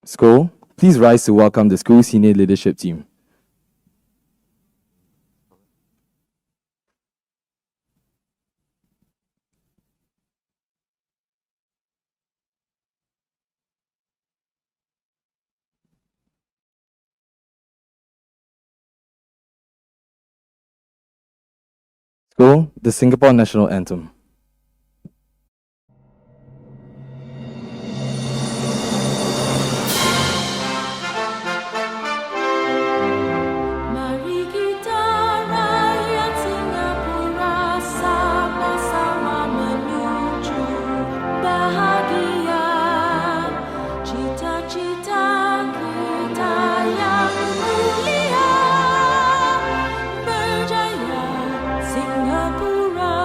School, please rise to welcome the school senior leadership team. School, the Singapore National Anthem. Mari kita rakyat Singapura sama-sama menuju bahagia. Cita-cita kita yang mulia, berjaya Singapura.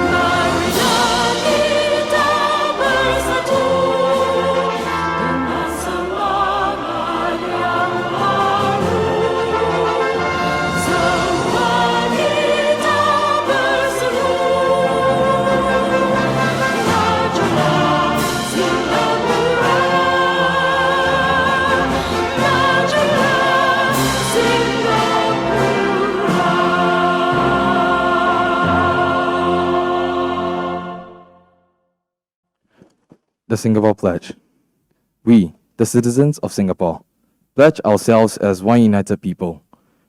Marilah kita bersatu dengan semangat yang baru. Semua kita berseru, majulah Singapura, majulah Singapura. The Singapore Pledge. We, the citizens of Singapore, pledge ourselves as one united people,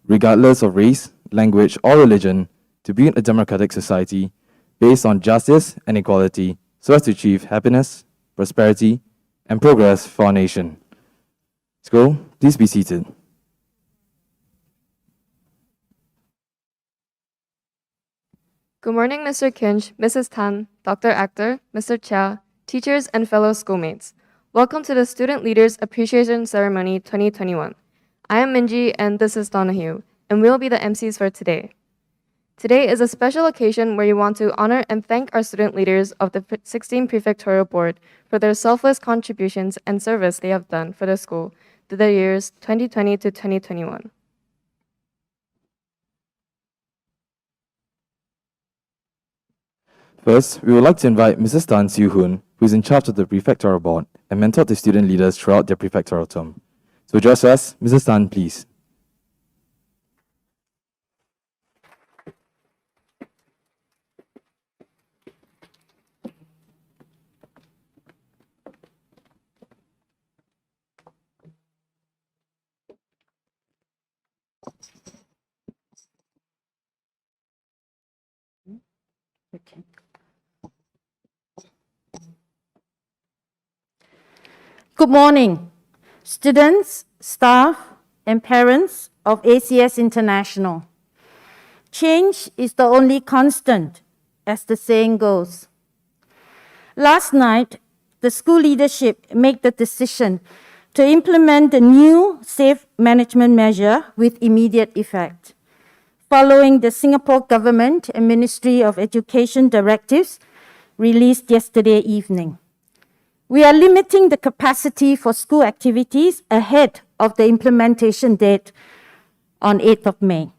regardless of race, language, or religion, to build a democratic society based on justice and equality so as to achieve happiness, prosperity, and progress for our nation. School, please be seated. Good morning, Mr. Kinch, Mrs. Tan, Dr. Akhtar, Mr. Chia, teachers, and fellow schoolmates. Welcome to the Student Leaders Appreciation Ceremony 2021. I am Minji, and this is Donahue, and we'll be the MCs for today. Today is a special occasion where we want to honor and thank our student leaders of the 16 Prefectorial Board for their selfless contributions and service they have done for the school through the years 2020 to 2021. First, we would like to invite Mrs. Tan Siu Hoon, who is in charge of the Prefectorial Board and mentored the student leaders throughout their prefectorial term. To address us, Mrs. Tan, please. Good morning, students, staff, and parents of ACS International. Change is the only constant, as the saying goes. Last night, the school leadership made the decision to implement the new safe management measure with immediate effect, following the Singapore Government and Ministry of Education directives released yesterday evening. We are limiting the capacity for school activities ahead of the implementation date on 8th of May.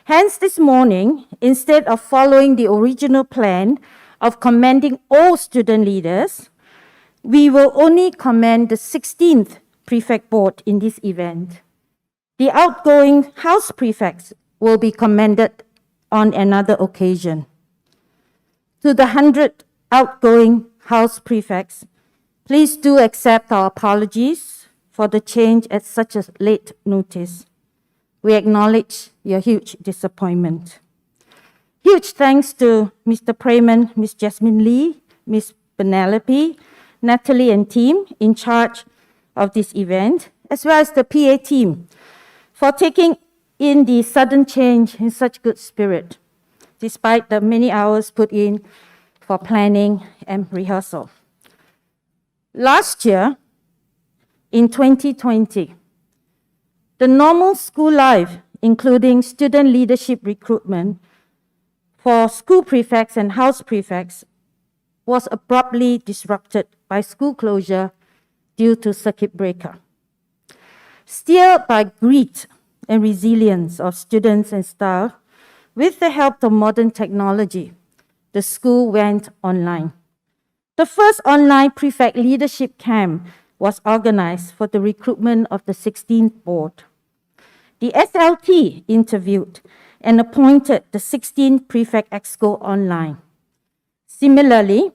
Hence, this morning, instead of following the original plan of commending all student leaders, we will only commend the 16th Prefect Board in this event. The outgoing House Prefects will be commended on another occasion. To the 100 outgoing House Prefects, please do accept our apologies for the change at such a late notice. We acknowledge your huge disappointment. Huge thanks to Mr. Prayman, Ms. Jasmine Lee, Ms. Penelope, Natalie and team in charge of this event, as well as the PA team for taking in the sudden change in such good spirit, despite the many hours put in for planning and rehearsal. Last year, in 2020, The normal school life, including student leadership recruitment for school prefects and house prefects, was abruptly disrupted by school closure due to circuit breaker. Steered by grit and resilience of students and staff, with the help of modern technology, the school went online. The first online prefect leadership camp was organized for the recruitment of the 16th board. The SLT interviewed and appointed the 16th prefect exco online. Similarly,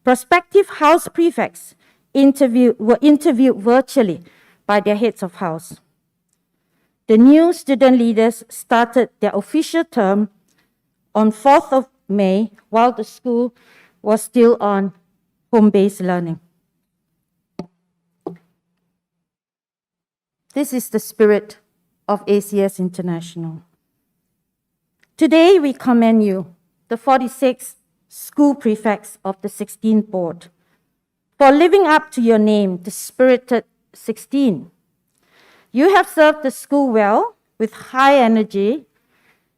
prospective house prefects were interviewed virtually by their heads of house. The new student leaders started their official term on 4th of May while the school was still on home-based learning. This is the spirit of ACS International. Today, we commend you, the 46 school prefects of the 16th board, for living up to your name, the Spirited 16. You have served the school well with high energy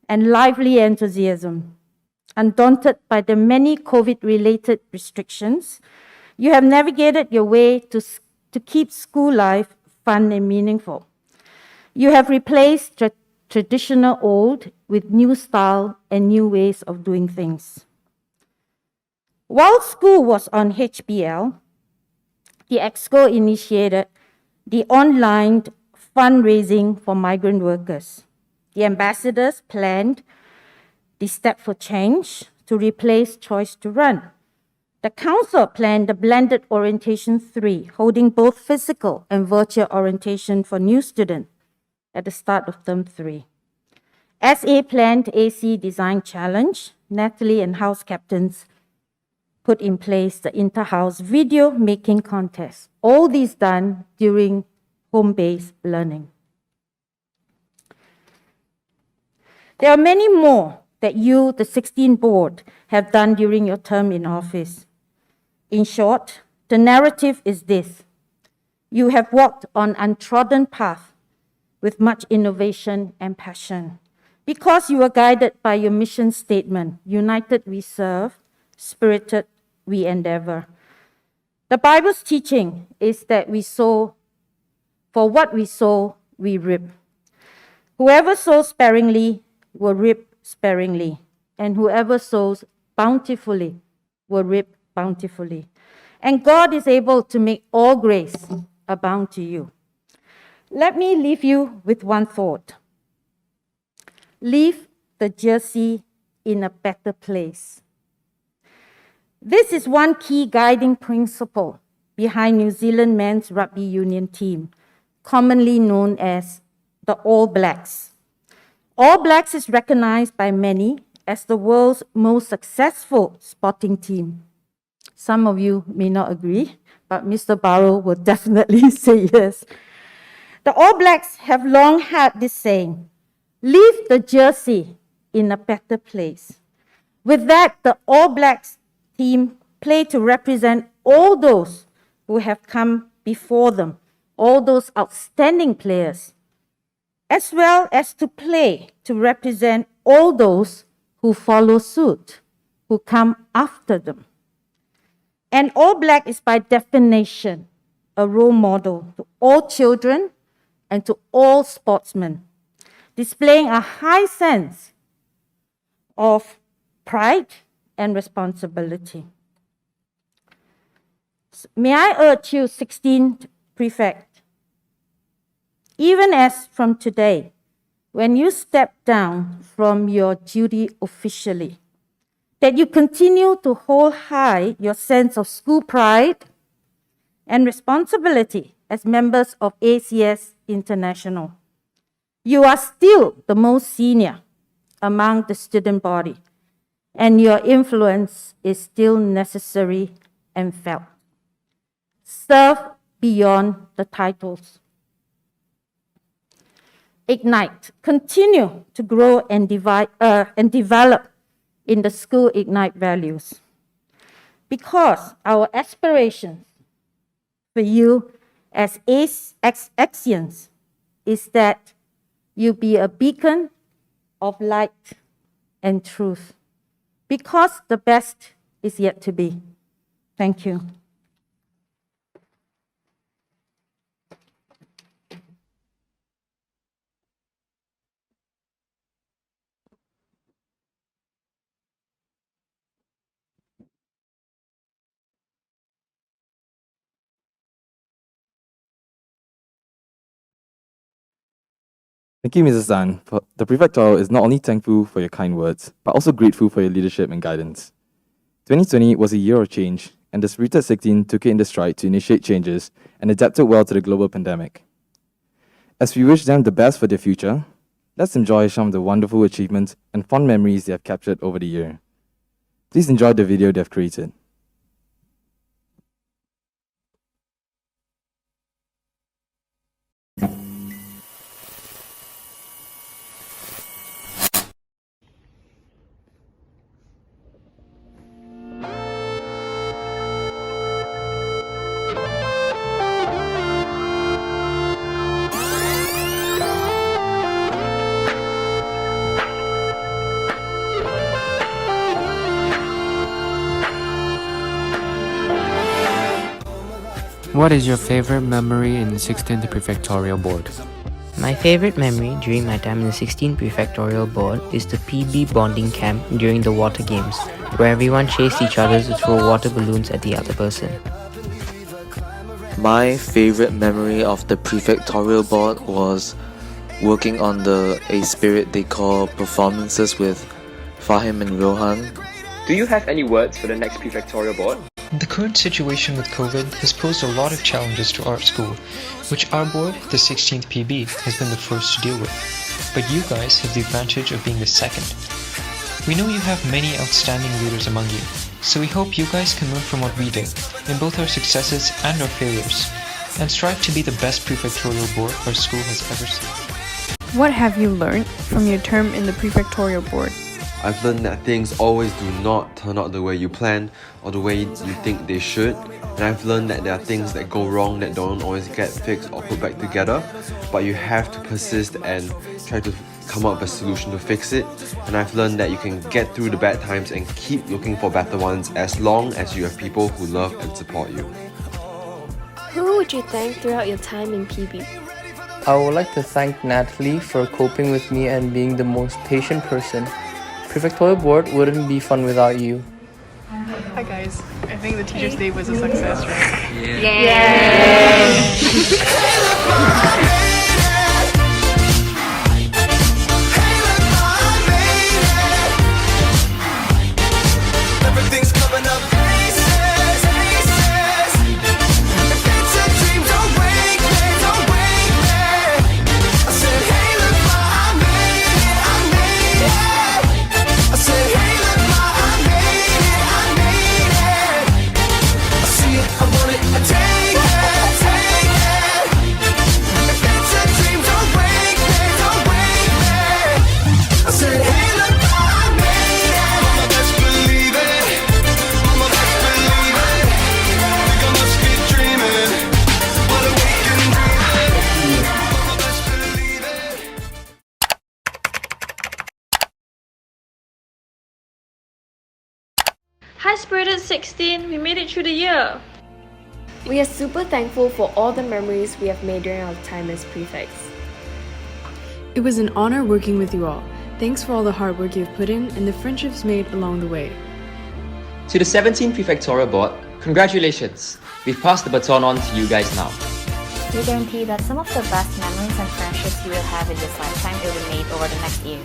and lively enthusiasm. Undaunted by the many COVID-related restrictions, you have navigated your way to keep school life fun and meaningful. You have replaced traditional old with new style and new ways of doing things. While school was on HBL, the EXCO initiated the online fundraising for migrant workers. The ambassadors planned the Step for Change to replace Choice to Run. The council planned the blended orientation 3, holding both physical and virtual orientation for new students at the start of term 3. SA planned AC Design Challenge. Natalie and house captains put in place the inter-house video making contest. All these done during home-based learning. There are many more that you, the 16th board, have done during your term in office. In short, the narrative is this: you have walked on untrodden path with much innovation and passion, because you are guided by your mission statement, united we serve, spirited we endeavor. The Bible's teaching is that we sow, for what we sow, we reap. Whoever sows sparingly will reap sparingly, and whoever sows bountifully will reap bountifully. And God is able to make all grace abound to you. Let me leave you with one thought. Leave the jersey in a better place. This is one key guiding principle behind New Zealand men's rugby union team, commonly known as the All Blacks. All Blacks is recognized by many as the world's most successful sporting team. Some of you may not agree, but Mr. Barrow will definitely say yes. The All Blacks have long had this saying, leave the jersey in a better place. With that, the All Blacks team play to represent all those who have come before them, all those outstanding players, as well as to play to represent all those who follow suit, who come after them. And All Black is by definition a role model to all children and to all sportsmen, displaying a high sense of pride and responsibility. May I urge you, 16th prefect, even as from today, when you step down from your duty officially, that you continue to hold high your sense of school pride and responsibility as members of ACS International. You are still the most senior among the student body, and your influence is still necessary and felt. Serve beyond the titles. Ignite. Continue to grow and develop in the school Ignite values. Because our aspirations for you as ACIans is that you be a beacon of light and truth, because the best is yet to be. Thank you. Thank you, Mrs. Tan. The Prefectorial is not only thankful for your kind words, but also grateful for your leadership and guidance. 2020 was a year of change, and the spirited 16 took it in the stride to initiate changes and adapted well to the global pandemic. As we wish them the best for their future, let's enjoy some of the wonderful achievements and fond memories they have captured over the year. Please enjoy the video they have created. What is your favorite memory in the 16th Prefectorial Board? My favorite memory during my time in the 16th Prefectorial Board is the PB bonding camp during the water games, where everyone chased each other to throw water balloons at the other person. My favorite memory of the Prefectorial Board was working on the A Spirit Decor performances with Fahim and Rohan. Do you have any words for the next Prefectorial Board? The current situation with COVID has posed a lot of challenges to our school, which our board, the 16th PB, has been the first to deal with. But you guys have the advantage of being the second. We know you have many outstanding leaders among you, so we hope you guys can learn from what we did, in both our successes and our failures, and strive to be the best prefectorial board our school has ever seen. What have you learned from your term in the Prefectorial Board? I've learned that things always do not turn out the way you planned or the way you think they should. And I've learned that there are things that go wrong that don't always get fixed or put back together. But you have to persist and try to come up with a solution to fix it. And I've learned that you can get through the bad times and keep looking for better ones as long as you have people who love and support you. Who would you thank throughout your time in PB? I would like to thank Natalie for coping with me and being the most patient person. Prefectorial Board wouldn't be fun without you. Hi guys, I think the Teachers' Day was a success, right? Everything's coming up. Aces, aces. If it's a dream, don't wake me, don't wake me. I said, hey, look, ma, I made it, I made it. I said, hey, look, ma, I made it, I made it. I see it, I want it, I take it, take it. If it's a dream, don't wake me, don't wake me. I said, hey, look, ma, I made it. Mama, best believe it. Mama, best believe it. Think I must be dreaming, but awake and dreaming. Mama, best believe it. Hi Spirited 16, we made it through the year. We are super thankful for all the memories we have made during our time as prefects. It was an honor working with you all. Thanks for all the hard work you've put in and the friendships made along the way. To the 17th Prefectorial Board, congratulations! We've passed the baton on to you guys now. We guarantee that some of the best memories and friendships you will have in this lifetime will be made over the next year.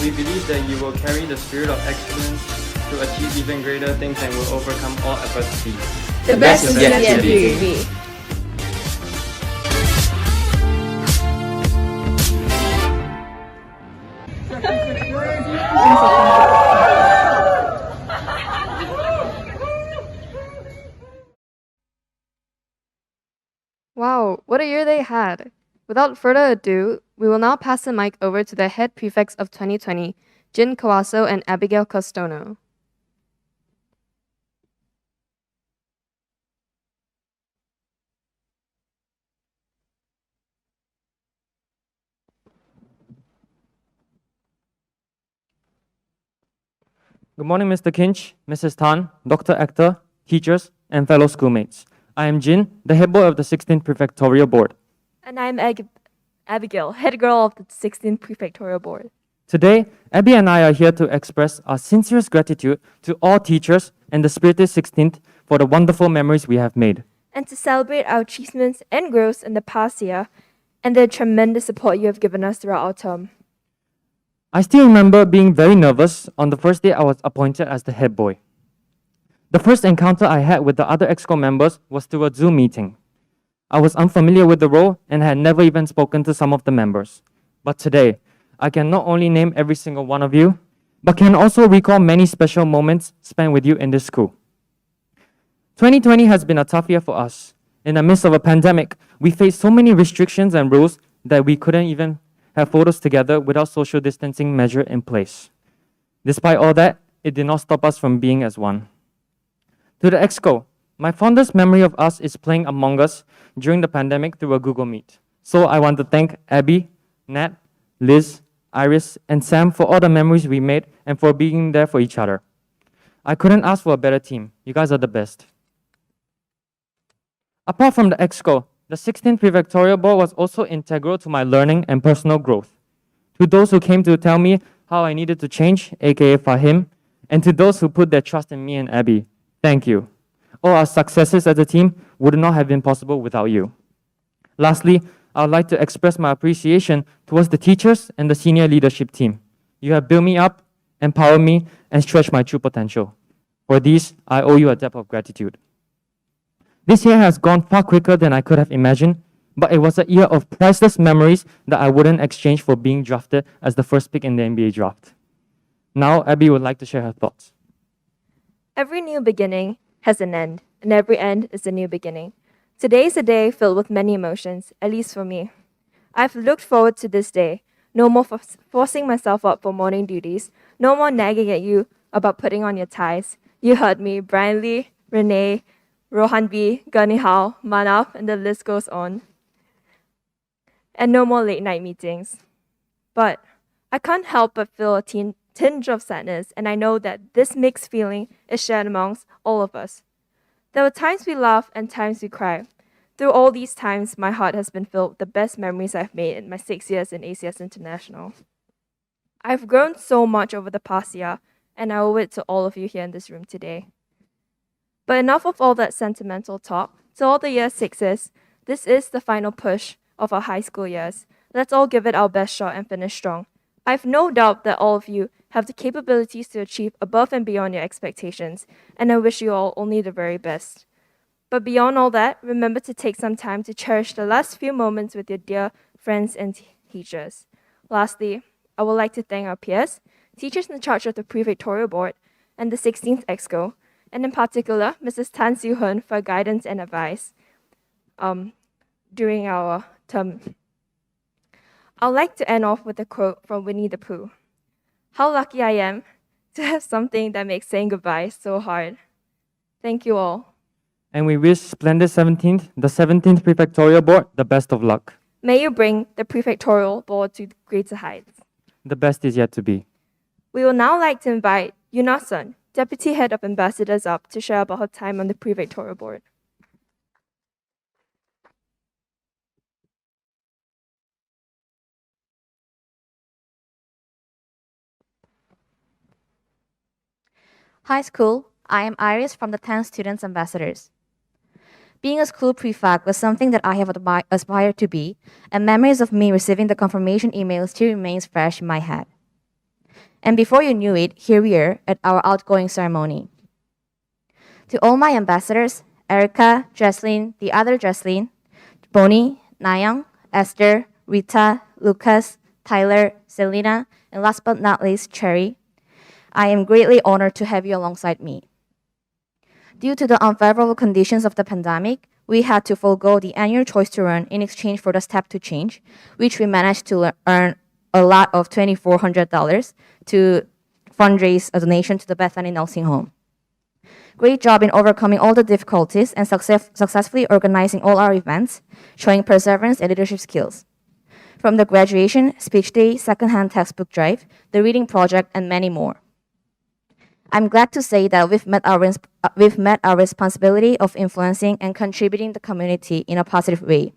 We believe that you will carry the spirit of excellence to achieve even greater things and will overcome all adversities. The best is yet to be. Wow, what a year they had! Without further ado, we will now pass the mic over to the head prefects of 2020, Jin Kawaso and Abigail Costono. Good morning, Mr. Kinch, Mrs. Tan, Dr. Actor, teachers, and fellow schoolmates. I am Jin, the head boy of the 16th Prefectorial Board. And I'm Abigail, head girl of the 16th Prefectorial Board. Today, Abby and I are here to express our sincerest gratitude to all teachers and the spirited 16th for the wonderful memories we have made. And to celebrate our achievements and growth in the past year and the tremendous support you have given us throughout our term. I still remember being very nervous on the first day I was appointed as the head boy. The first encounter I had with the other EXCO members was through a Zoom meeting. I was unfamiliar with the role and had never even spoken to some of the members. But today, I can not only name every single one of you, but can also recall many special moments spent with you in this school. 2020 has been a tough year for us. In the midst of a pandemic, we faced so many restrictions and rules that we couldn't even have photos together without social distancing measure in place. Despite all that, it did not stop us from being as one. To the EXCO, my fondest memory of us is playing Among Us during the pandemic through a Google Meet. So I want to thank Abby, Nat, Liz, Iris, and Sam for all the memories we made and for being there for each other. I couldn't ask for a better team. You guys are the best. Apart from the EXCO, the 16th Prefectorial Board was also integral to my learning and personal growth. To those who came to tell me how I needed to change, aka Fahim, and to those who put their trust in me and Abby, thank you. All our successes as a team would not have been possible without you. Lastly, I would like to express my appreciation towards the teachers and the senior leadership team. You have built me up, empowered me, and stretched my true potential. For these, I owe you a debt of gratitude. This year has gone far quicker than I could have imagined, but it was a year of priceless memories that I wouldn't exchange for being drafted as the first pick in the NBA draft. Now, Abby would like to share her thoughts. Every new beginning has an end, and every end is a new beginning. Today is a day filled with many emotions, at least for me. I've looked forward to this day. No more forcing myself up for morning duties. No more nagging at you about putting on your ties. You heard me, Brian Lee, Renee, Rohan B, Gurney Hao, Manav, and the list goes on. And no more late night meetings. But I can't help but feel a tinge of sadness, and I know that this mixed feeling is shared amongst all of us. There were times we laugh and times we cry. Through all these times, my heart has been filled with the best memories I've made in my 6 years in ACS International. I've grown so much over the past year, and I owe it to all of you here in this room today. But enough of all that sentimental talk. To all the year sixes, this is the final push of our high school years. Let's all give it our best shot and finish strong. I have no doubt that all of you have the capabilities to achieve above and beyond your expectations, and I wish you all only the very best. But beyond all that, remember to take some time to cherish the last few moments with your dear friends and teachers. Lastly, I would like to thank our peers, teachers in charge of the Prefectorial Board, and the 16th EXCO, and in particular, Mrs. Tan Siu-Hun for guidance and advice during our term. I'd like to end off with a quote from Winnie the Pooh. How lucky I am to have something that makes saying goodbye so hard. Thank you all. And we wish Splendid 17th, the 17th Prefectorial Board, the best of luck. May you bring the Prefectorial Board to greater heights. The best is yet to be. We will now like to invite Yuna Sun, Deputy Head of Ambassadors, up to share about her time on the Prefectorial Board. Hi school, I am Iris from the 10 Students Ambassadors. Being a school prefect was something that I have aspired to be, and memories of me receiving the confirmation email still remains fresh in my head. And before you knew it, here we are at our outgoing ceremony. To all my ambassadors, Erica, Jesslyn, the other Jesslyn, Bonnie, Nayang, Esther, Rita, Lucas, Tyler, Selena, and last but not least, Cherry, I am greatly honored to have you alongside me. Due to the unfavorable conditions of the pandemic, we had to forego the annual choice to run in exchange for the step to change, which we managed to earn a lot of $2,400 to fundraise a donation to the Bethany Nursing Home. Great job in overcoming all the difficulties and successfully organizing all our events, showing perseverance and leadership skills. From the graduation, speech day, secondhand textbook drive, the reading project, and many more. I'm glad to say that we've met our responsibility of influencing and contributing the community in a positive way.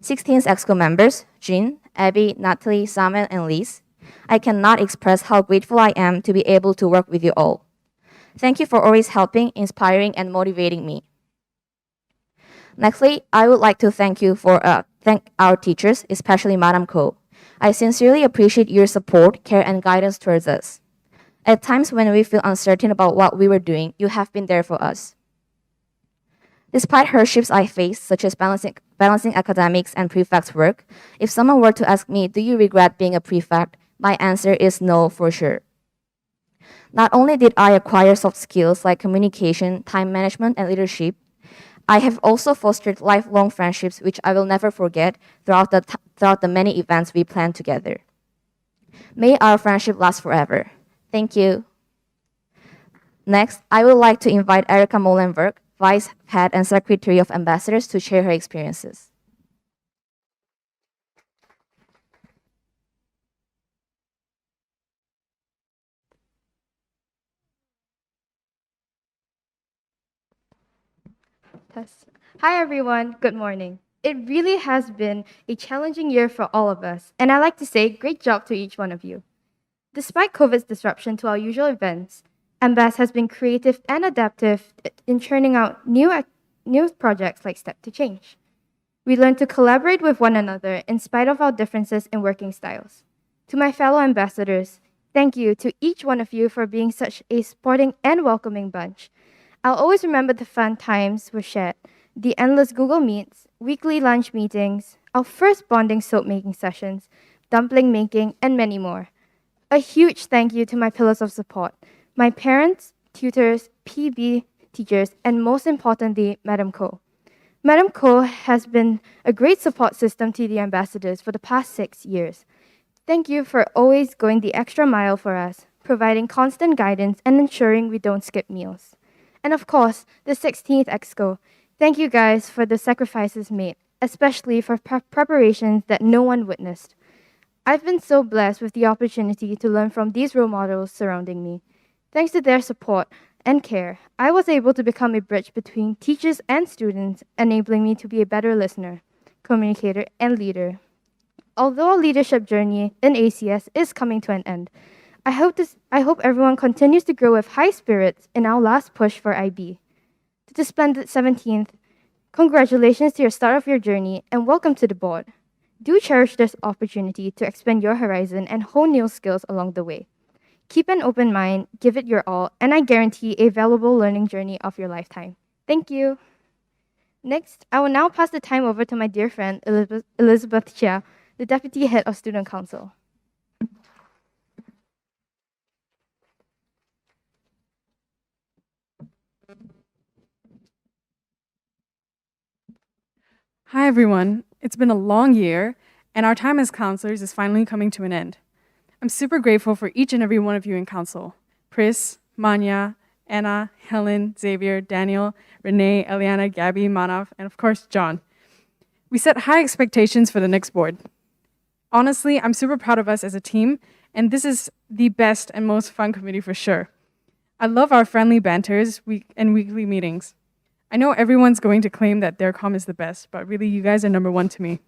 16th EXCO members, Jean, Abby, Natalie, Samuel, and Lise, I cannot express how grateful I am to be able to work with you all. Thank you for always helping, inspiring, and motivating me. Nextly, I would like to thank our teachers, especially Madam Ko. I sincerely appreciate your support, care, and guidance towards us. At times when we feel uncertain about what we were doing, you have been there for us. Despite hardships I faced, such as balancing academics and prefect's work, if someone were to ask me, do you regret being a prefect? My answer is no, for sure. Not only did I acquire soft skills like communication, time management, and leadership, I have also fostered lifelong friendships which I will never forget throughout the many events we planned together. May our friendship last forever. Thank you. Next, I would like to invite Erica Molenberg, Vice Head and Secretary of Ambassadors, to share her experiences. Hi everyone, good morning. It really has been a challenging year for all of us, and I'd like to say great job to each one of you. Despite COVID's disruption to our usual events, Ambas has been creative and adaptive in churning out new projects like Step to Change. We learned to collaborate with one another in spite of our differences in working styles. To my fellow ambassadors, thank you to each one of you for being such a sporting and welcoming bunch. I'll always remember the fun times we shared, the endless Google Meets, weekly lunch meetings, our first bonding soap making sessions, dumpling making, and many more. A huge thank you to my pillars of support, my parents, tutors, PB teachers, and most importantly, Madam Ko. Madam Ko has been a great support system to the ambassadors for the past 6 years. Thank you for always going the extra mile for us, providing constant guidance and ensuring we don't skip meals. And of course, the 16th EXCO. Thank you guys for the sacrifices made, especially for preparations that no one witnessed. I've been so blessed with the opportunity to learn from these role models surrounding me. Thanks to their support and care, I was able to become a bridge between teachers and students, enabling me to be a better listener, communicator, and leader. Although our leadership journey in ACS is coming to an end, I hope everyone continues to grow with high spirits in our last push for IB. To the splendid 17th, congratulations to your start of your journey and welcome to the board. Do cherish this opportunity to expand your horizon and hone new skills along the way. Keep an open mind, give it your all, and I guarantee a valuable learning journey of your lifetime. Thank you. Next, I will now pass the time over to my dear friend, Elizabeth Chia, the Deputy Head of Student Council. Hi everyone, it's been a long year, and our time as counselors is finally coming to an end. I'm super grateful for each and every one of you in council. Pris, Manya, Anna, Helen, Xavier, Daniel, Renee, Eliana, Gabby, Manav, and of course, John. We set high expectations for the next board. Honestly, I'm super proud of us as a team, and this is the best and most fun committee for sure. I love our friendly banters and weekly meetings. I know everyone's going to claim that their comm is the best, but really you guys are number one to me.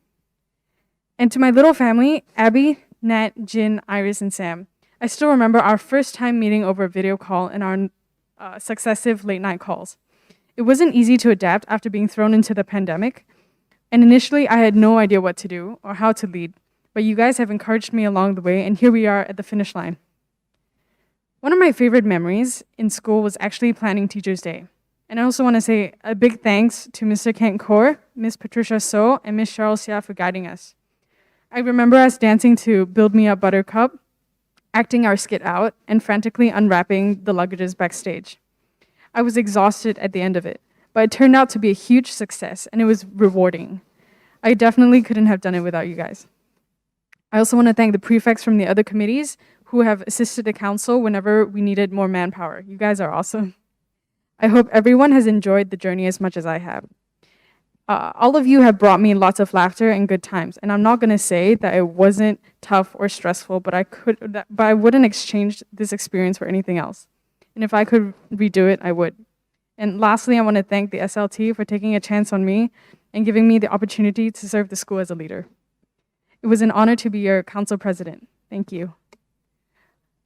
And to my little family, Abby, Nat, Jin, Iris, and Sam, I still remember our first time meeting over a video call and our successive late night calls. It wasn't easy to adapt after being thrown into the pandemic, and initially I had no idea what to do or how to lead, but you guys have encouraged me along the way, and here we are at the finish line. One of my favorite memories in school was actually planning Teachers' Day. And I also want to say a big thanks to Mr. Kent Kaur, Miss Patricia So, and Miss Cheryl Sia for guiding us. I remember us dancing to Build Me Up Buttercup, acting our skit out, and frantically unwrapping the luggages backstage. I was exhausted at the end of it, but it turned out to be a huge success, and it was rewarding. I definitely couldn't have done it without you guys. I also want to thank the prefects from the other committees who have assisted the council whenever we needed more manpower. You guys are awesome. I hope everyone has enjoyed the journey as much as I have. All of you have brought me lots of laughter and good times, and I'm not going to say that it wasn't tough or stressful, but I wouldn't exchange this experience for anything else. And if I could redo it, I would. And lastly, I want to thank the SLT for taking a chance on me and giving me the opportunity to serve the school as a leader. It was an honor to be your council president. Thank you.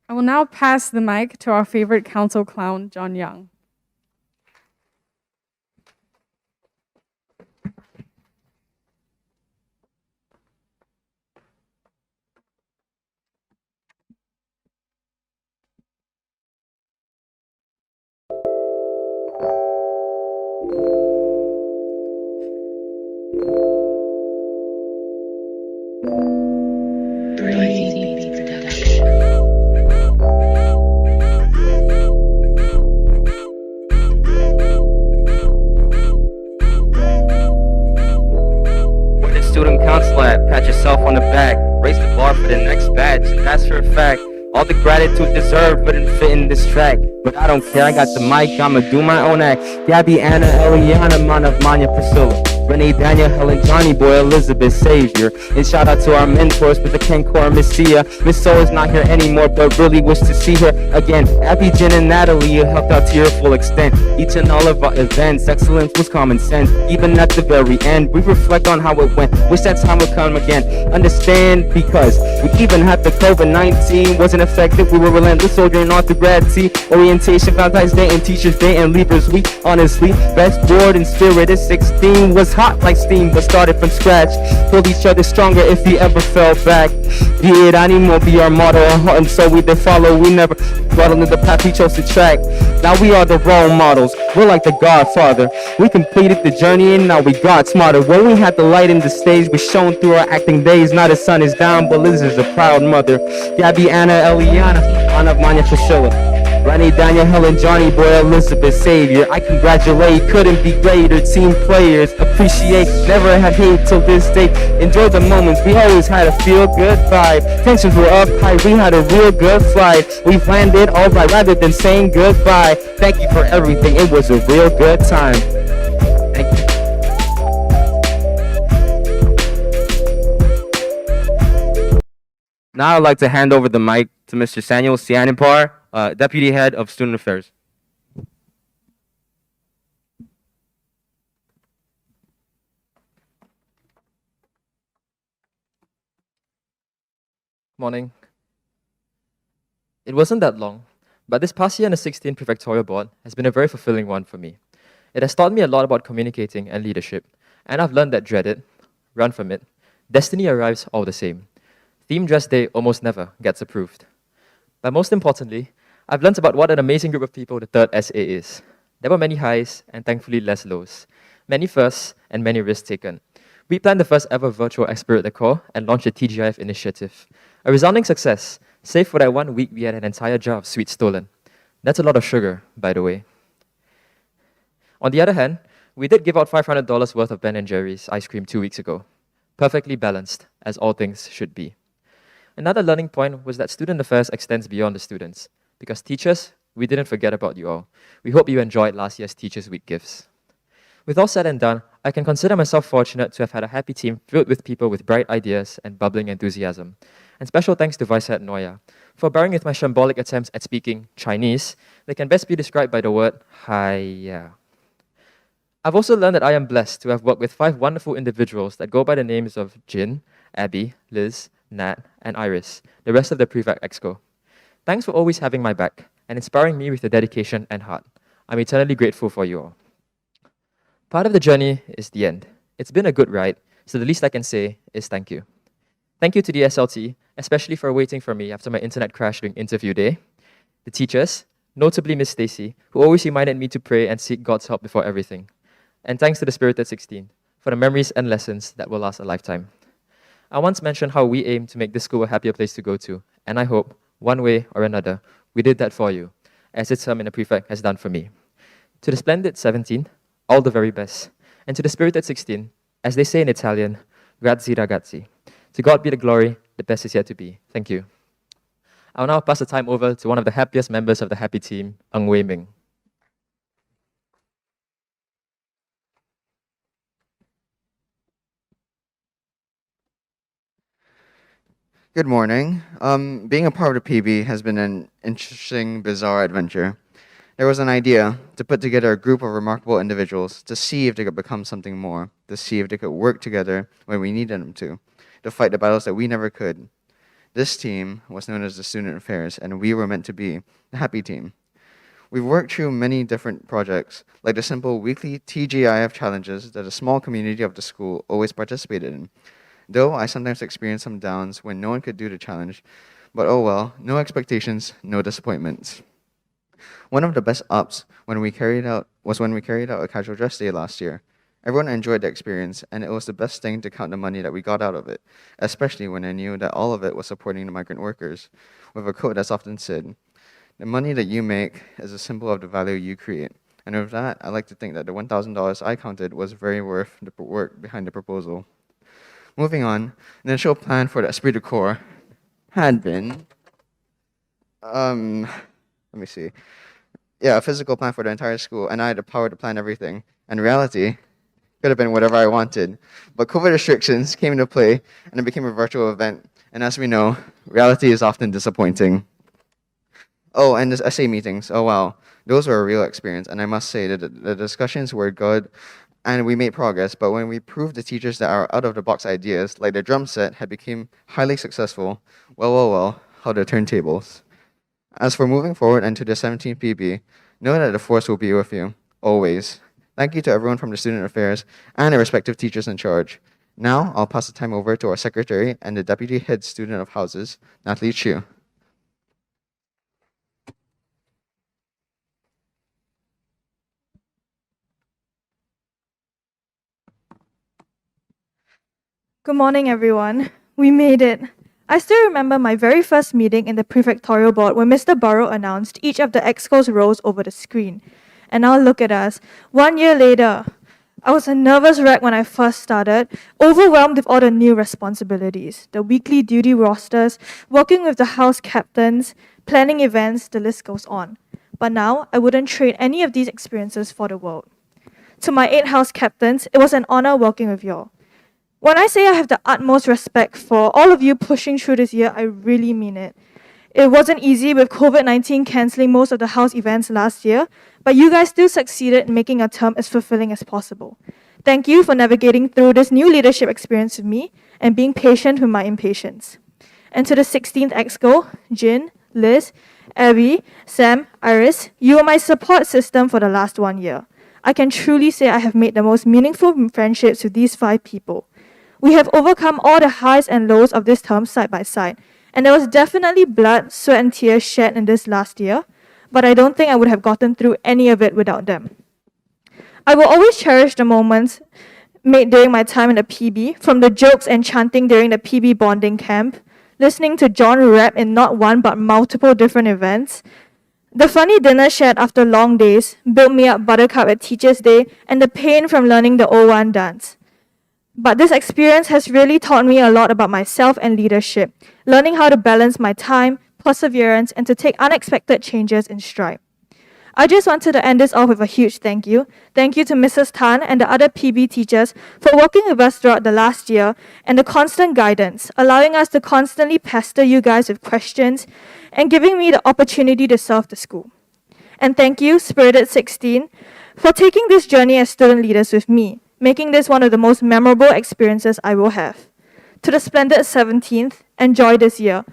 I will now pass the mic to our favorite council clown, John Young. When the student council at, pat yourself on the back, raise the bar for the next batch, and that's for a fact. All the gratitude deserved wouldn't fit in this track. But I don't care, I got the mic, I'ma do my own act. Gabby, Anna, Eliana, Mana, Manya, Priscilla, Renee, Daniel, Helen, Johnny Boy, Elizabeth, Savior. And shout out to our mentors with the Kencor, Miss Sia. Miss So is not here anymore, but really wish to see her again. Abby, Jen, and Natalie, you helped out to your full extent. Each and all of our events, excellence was common sense. Even at the very end, we reflect on how it went. Wish that time would come again. Understand, because we even had the COVID-19 wasn't effective. We were relentless, soldiering on through grad T, orientation, Valentine's Day, and Teachers Day, and Libras Week. Honestly, best board and spirit at 16 was hot like steam, but started from scratch. Pulled each other stronger if we ever fell back. Be it animo, be our motto, and so we did follow. We never brought into the path we chose to track. Now we are the role models. We're like the Godfather. We completed the journey and now we got smarter. When we had the light in the stage, we shone through our acting days. Now the sun is down, but Liz is a proud mother. Gabby, Anna, Eliana, Anna, Manya, Priscilla, Renee, Daniel, Helen, Johnny Boy, Elizabeth, Savior. I congratulate, couldn't be greater. Team players, appreciate, never had hate till this day. Enjoy the moments, we always had a feel good vibe. Tensions were up high, we had a real good flight. We've landed all right rather than saying goodbye. Thank you for everything, it was a real good time. Thank you. Now I'd like to hand over the mic to Mr. Samuel Sianipar, Deputy Head of Student Affairs. Morning. It wasn't that long, but this past year in the 16th Prefectorial Board has been a very fulfilling one for me. It has taught me a lot about communicating and leadership, and I've learned that dread it, run from it, destiny arrives all the same. Theme Dress Day almost never gets approved. But most importantly, I've learned about what an amazing group of people the third SA is. There were many highs and thankfully less lows, many firsts and many risks taken. We planned the first ever virtual Expert Decor and launched a TGIF initiative. A resounding success, save for that 1 week we had an entire jar of sweets stolen. That's a lot of sugar, by the way. On the other hand, we did give out $500 worth of Ben & Jerry's ice cream 2 weeks ago. Perfectly balanced, as all things should be. Another learning point was that student affairs extends beyond the students. Because teachers, we didn't forget about you all. We hope you enjoyed last year's Teachers Week gifts. With all said and done, I can consider myself fortunate to have had a happy team filled with people with bright ideas and bubbling enthusiasm. And special thanks to Vice Head Noya for bearing with my shambolic attempts at speaking Chinese that can best be described by the word hiya. I've also learned that I am blessed to have worked with 5 wonderful individuals that go by the names of Jin, Abby, Liz, Nat, and Iris, the rest of the Prefect Exco. Thanks for always having my back and inspiring me with your dedication and heart. I'm eternally grateful for you all. Part of the journey is the end. It's been a good ride, so the least I can say is thank you. Thank you to the SLT, especially for waiting for me after my internet crash during interview day. The teachers, notably Miss Stacy, who always reminded me to pray and seek God's help before everything. And thanks to the Spirited 16 for the memories and lessons that will last a lifetime. I once mentioned how we aim to make this school a happier place to go to, and I hope, one way or another, we did that for you, as its term in the prefect has done for me. To the splendid 17, all the very best. And to the Spirited 16, as they say in Italian, grazie ragazzi. To God be the glory, the best is yet to be. Thank you. I'll now pass the time over to one of the happiest members of the happy team, Ng Wei Ming. Good morning. Being a part of the PB has been an interesting, bizarre adventure. There was an idea to put together a group of remarkable individuals to see if they could become something more, to see if they could work together when we needed them to fight the battles that we never could. This team was known as the Student Affairs, and we were meant to be the happy team. We've worked through many different projects, like the simple weekly TGIF challenges that a small community of the school always participated in. Though I sometimes experienced some downs when no one could do the challenge, but oh well, no expectations, no disappointments. One of the best ups when we carried out a casual dress day last year. Everyone enjoyed the experience, and it was the best thing to count the money that we got out of it, especially when I knew that all of it was supporting the migrant workers. With a quote that's often said, "The money that you make is a symbol of the value you create." And with that, I like to think that the $1,000 I counted was very worth the work behind the proposal. Moving on, the initial plan for the Esprit de Corps had been, let me see. Yeah, a physical plan for the entire school, and I had the power to plan everything. In reality, could have been whatever I wanted. But COVID restrictions came into play, and it became a virtual event. And as we know, reality is often disappointing. Oh, and the essay meetings. Oh, wow. Those were a real experience, and I must say that the discussions were good, and we made progress. But when we proved to teachers that our out-of-the-box ideas, like the drum set, had become highly successful, well, how the turntables. As for moving forward into the 17th PB, know that the force will be with you, always. Thank you to everyone from the Student Affairs and the respective teachers in charge. Now, I'll pass the time over to our Secretary and the Deputy Head Student of Houses, Natalie Chu. Good morning, everyone. We made it. I still remember my very first meeting in the prefectorial board when Mr. Burrow announced each of the EXCO's roles over the screen. And now look at us. 1 year later, I was a nervous wreck when I first started, overwhelmed with all the new responsibilities, the weekly duty rosters, working with the house captains, planning events, the list goes on. But now, I wouldn't trade any of these experiences for the world. To my 8 house captains, it was an honor working with y'all. When I say I have the utmost respect for all of you pushing through this year, I really mean it. It wasn't easy with COVID-19 cancelling most of the house events last year, but you guys still succeeded in making a term as fulfilling as possible. Thank you for navigating through this new leadership experience with me and being patient with my impatience. And to the 16th Exco, Jin, Liz, Abby, Sam, Iris, you were my support system for the last 1 year. I can truly say I have made the most meaningful friendships with these 5 people. We have overcome all the highs and lows of this term side by side, and there was definitely blood, sweat, and tears shed in this last year, but I don't think I would have gotten through any of it without them. I will always cherish the moments made during my time in the PB, from the jokes and chanting during the PB bonding camp, listening to John rap in not one but multiple different events, the funny dinner shared after long days, built me up buttercup at Teachers' Day, and the pain from learning the O1 dance. But this experience has really taught me a lot about myself and leadership, learning how to balance my time, perseverance, and to take unexpected changes in stride. I just wanted to end this off with a huge thank you. Thank you to Mrs. Tan and the other PB teachers for working with us throughout the last year and the constant guidance, allowing us to constantly pester you guys with questions and giving me the opportunity to serve the school. And thank you, Spirited 16, for taking this journey as student leaders with me, making this one of the most memorable experiences I will have. To the splendid 17th, enjoy this year.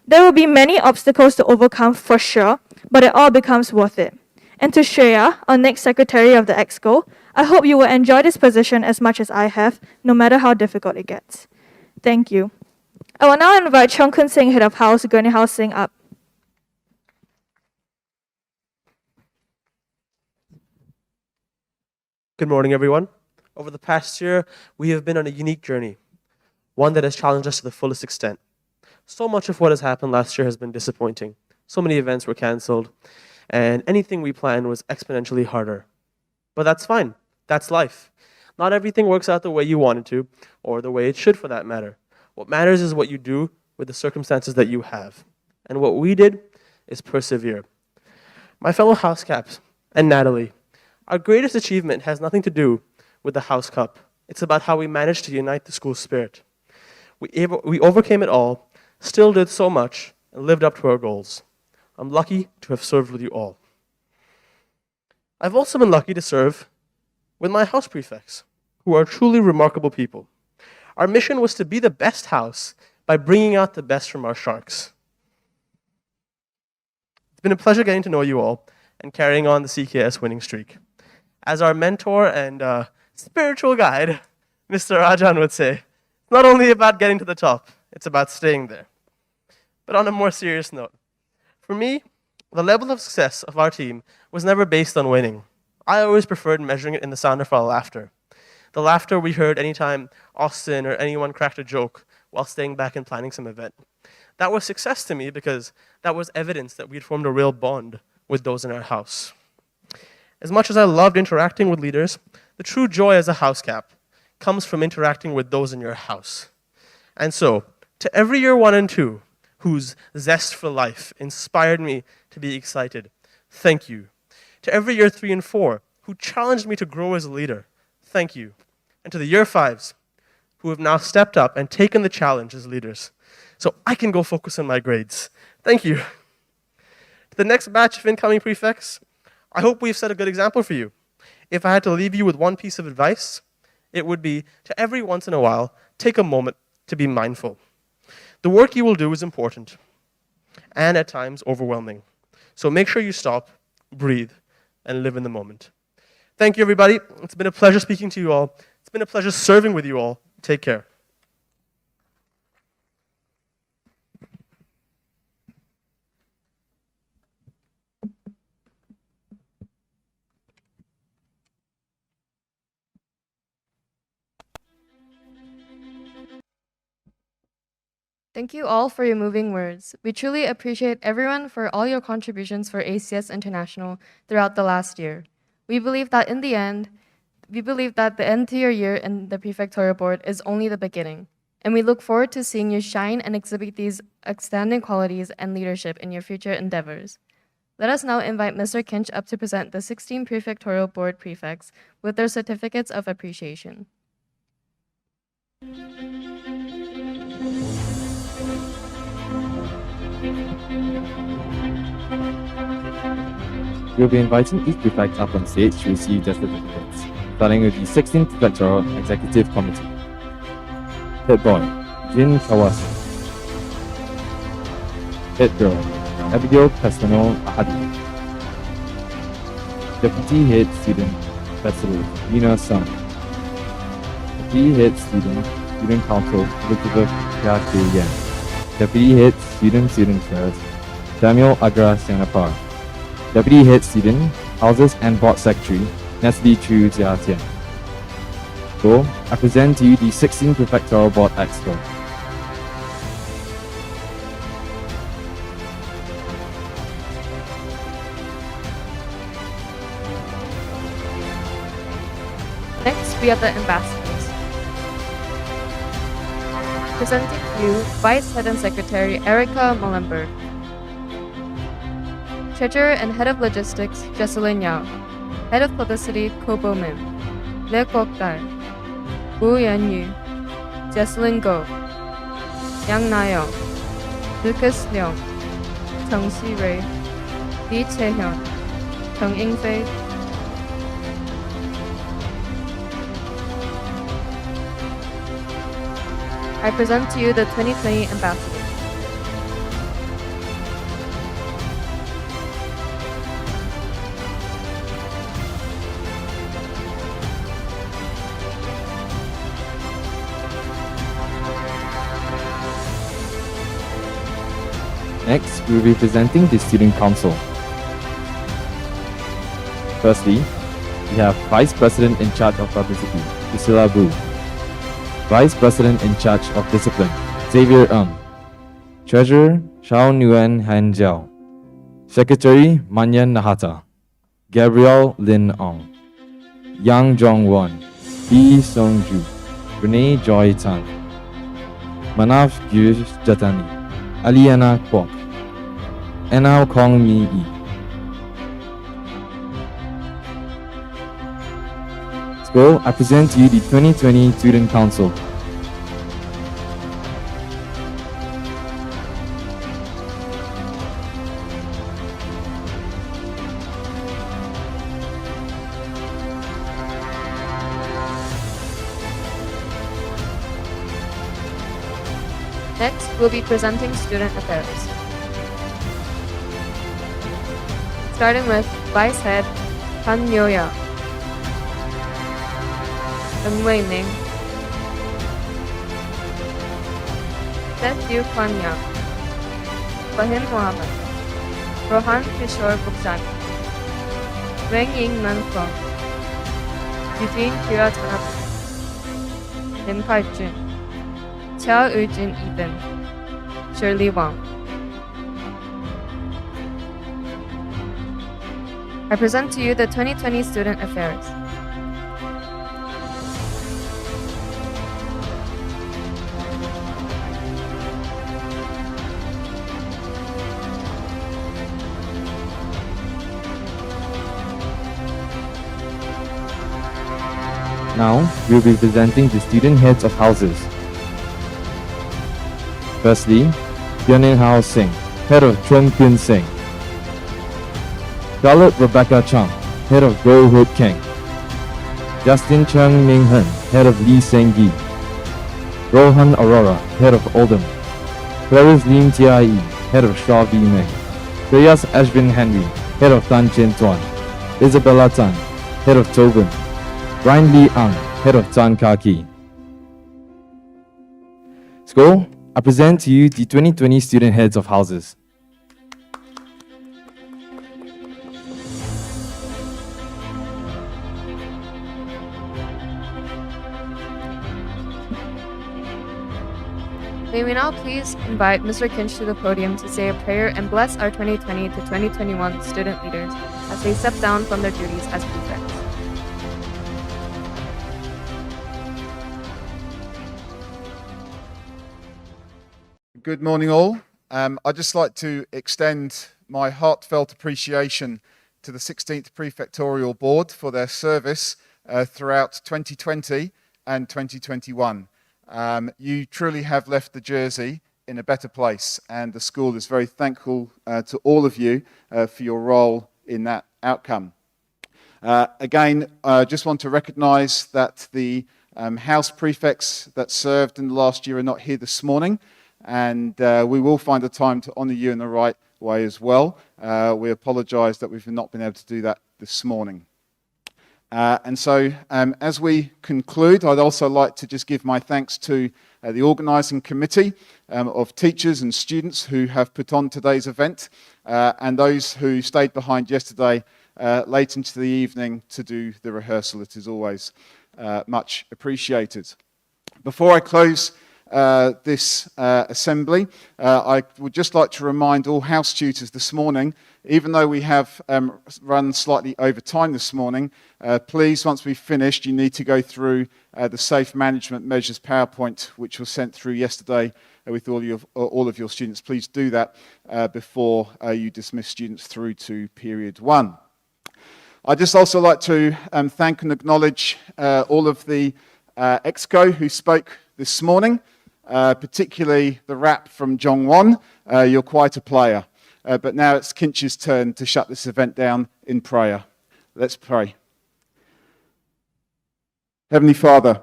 There will be many obstacles to overcome for sure, but it all becomes worth it. And to Shreya, our next secretary of the Exco, I hope you will enjoy this position as much as I have, no matter how difficult it gets. Thank you. I will now invite Cheong Kun Singh, head of house, Gurney House Singh up. Good morning, everyone. Over the past year, we have been on a unique journey, one that has challenged us to the fullest extent. So much of what has happened last year has been disappointing. So many events were canceled, and anything we planned was exponentially harder. But that's fine. That's life. Not everything works out the way you want it to, or the way it should for that matter. What matters is what you do with the circumstances that you have. And what we did is persevere. My fellow house caps and Natalie, our greatest achievement has nothing to do with the House Cup. It's about how we managed to unite the school spirit. We overcame it all still did so much and lived up to our goals. I'm lucky to have served with you all. I've also been lucky to serve with my house prefects, who are truly remarkable people. Our mission was to be the best house by bringing out the best from our sharks. It's been a pleasure getting to know you all and carrying on the CKS winning streak. As our mentor and spiritual guide, Mr. Rajan would say, it's not only about getting to the top, it's about staying there. But on a more serious note, for me, the level of success of our team was never based on winning. I always preferred measuring it in the sound of our laughter. The laughter we heard anytime Austin or anyone cracked a joke while staying back and planning some event. That was success to me because that was evidence that we'd formed a real bond with those in our house. As much as I loved interacting with leaders, the true joy as a house cap comes from interacting with those in your house. And so, to every year 1 and 2, whose zest for life inspired me to be excited, thank you. To every year 3 and 4, who challenged me to grow as a leader, thank you. And to the year 5s, who have now stepped up and taken the challenge as leaders, so I can go focus on my grades. Thank you. To the next batch of incoming prefects, I hope we've set a good example for you. If I had to leave you with one piece of advice, it would be to every once in a while, take a moment to be mindful. The work you will do is important and at times overwhelming. So make sure you stop, breathe, and live in the moment. Thank you, everybody. It's been a pleasure speaking to you all. It's been a pleasure serving with you all. Take care. Thank you all for your moving words. We truly appreciate everyone for all your contributions for ACS International throughout the last year. We believe that the end to your year in the prefectorial board is only the beginning, and we look forward to seeing you shine and exhibit these outstanding qualities and leadership in your future endeavors. Let us now invite Mr. Kinch up to present the 16 prefectorial board prefects with their certificates of appreciation. We'll be inviting each prefect up on stage to receive their certificates, starting with the 16th Prefectorial Executive Committee. Head Boy, Jin Kawase. Head Girl, Abigail Castano Ahadi. Deputy Head Student, Ambassador Nina Sung. Deputy Head Student, Student Council, Elizabeth Kya Yan. Deputy Head Student Affairs, Samuel Agra Sianapar. Deputy Head Student, Houses and Board Secretary, Nestle Chu Jiatian. So, I present to you the 16 Prefectorial Board Exco. Next, we have the ambassadors. Presenting to you, Vice Head and Secretary Erica Molenberg. Treasurer and Head of Logistics, Jesselyn Yao. Head of Publicity, Kobo Min. Le Kok Dal. Wu Yanyu. Jesselyn Go. Yang Nayo. Lucas Leong. Teng Si Ray. Lee Chaehyun. Teng Yingfei. I present to you the 2020 ambassadors. Next, we will be presenting the Student Council. Firstly, we have Vice President in charge of Publicity, Priscilla Bu. Vice President in charge of Discipline, Xavier Ng. Treasurer, Shao Nguyen Han Jiao. Secretary, Manyan Nahata. Gabrielle Lin Ong. Yang Jong Won. Lee Song Ju. Renee Joy Tan. Manav Girish Jatani. Aliana Kwok. Enao Kong Mi Yi. So, I present to you the 2020 Student Council. Next, we'll be presenting student affairs. Starting with Vice Head Han Yo-ya, Ng Wei-ning, Setyu Kwan-yak, Fahim Mohammed, Rohan Kishore Bukshani, Wang Ying Nan-feng, Eugene Kiratanabe, Lim Kai-jun, Cha Eugene Ethan, Shirley Wang. I present to you the 2020 Student Affairs. Now, we'll be presenting the student heads of houses. Firstly, Pionin Hao Singh, head of Chun Kyun Singh. Charlotte Rebecca Chang, head of Go Hood Keng. Justin Chang Ming Hen, head of Lee Seng Gi. Rohan Aurora, head of Oldham. Clarice Lim Tia Yi, head of Shaw V Meng. Prayas Ashwin Henry, head of Tan Chen Tuan. Isabella Tan, head of Tobin. Brian Lee Ang, head of Tan Kaki. School, I present to you the 2020 student heads of houses. May we now please invite Mr. Kinch to the podium to say a prayer and bless our 2020 to 2021 student leaders as they step down from their duties as prefects. Good morning, all. I'd just like to extend my heartfelt appreciation to the 16th Prefectorial Board for their service throughout 2020 and 2021. You truly have left the Jersey in a better place, and the school is very thankful to all of you for your role in that outcome. Again, I just want to recognise that the house prefects that served in the last year are not here this morning, and we will find a time to honour you in the right way as well. We apologise that we've not been able to do that this morning. And so, as we conclude, I'd also like to just give my thanks to the organising committee of teachers and students who have put on today's event, and those who stayed behind yesterday late into the evening to do the rehearsal. It is always much appreciated. Before I close this assembly, I would just like to remind all house tutors this morning, even though we have run slightly over time this morning, please, once we've finished, you need to go through the Safe Management Measures PowerPoint, which was sent through yesterday with all of your students. Please do that before you dismiss students through to period 1. I'd just also like to thank and acknowledge all of the EXCO who spoke this morning, particularly the rap from Jongwon. You're quite a player. But now it's Kinch's turn to shut this event down in prayer. Let's pray. Heavenly Father,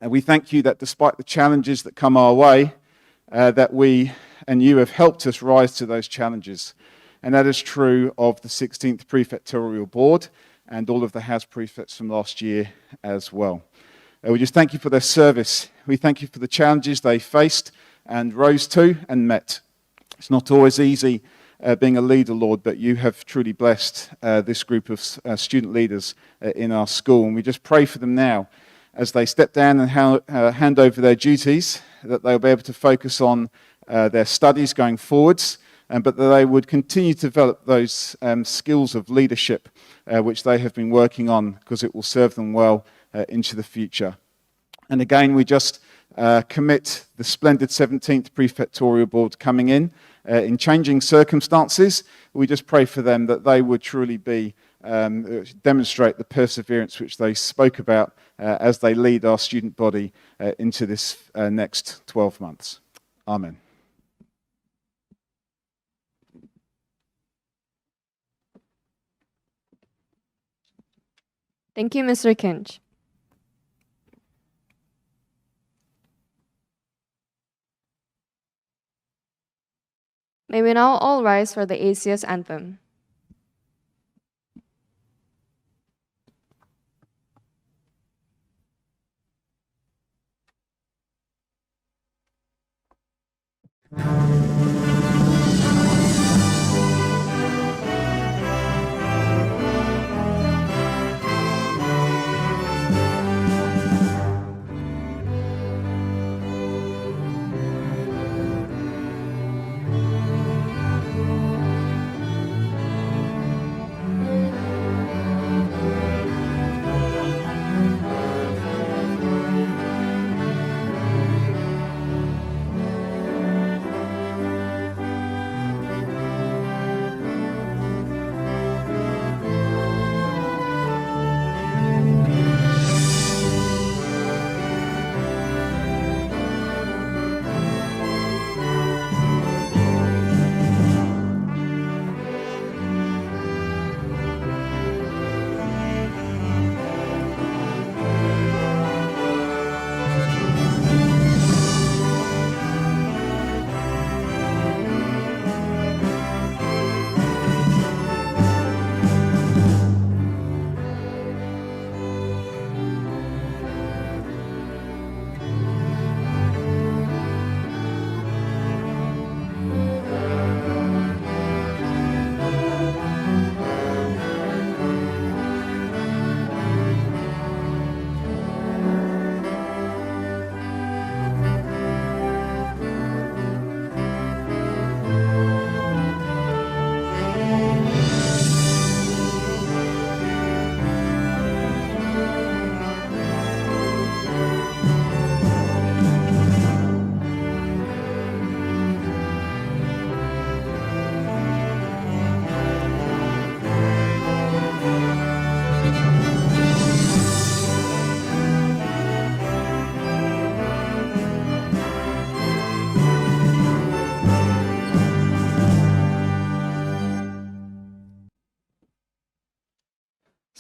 we thank you that despite the challenges that come our way, that we and you have helped us rise to those challenges. And that is true of the 16th Prefectorial Board and all of the house prefects from last year as well. We just thank you for their service. We thank you for the challenges they faced and rose to and met. It's not always easy being a leader, Lord, but you have truly blessed this group of student leaders in our school. And we just pray for them now as they step down and hand over their duties, that they'll be able to focus on their studies going forwards, but that they would continue to develop those skills of leadership which they have been working on, because it will serve them well into the future. And again, we just commit the splendid 17th Prefectorial Board coming in changing circumstances. We just pray for them that they would truly be demonstrate the perseverance which they spoke about as they lead our student body into this next 12 months. Amen. Thank you, Mr. Kinch. May we now all rise for the ACS anthem.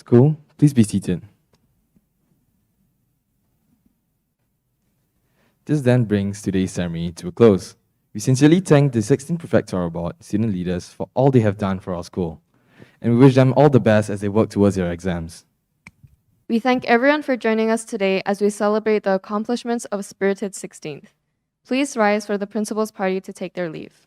School, please be seated. This then brings today's ceremony to a close. We sincerely thank the 16th Prefectorial Board student leaders for all they have done for our school, and we wish them all the best as they work towards their exams. We thank everyone for joining us today as we celebrate the accomplishments of Spirited 16th. Please rise for the principal's party to take their leave.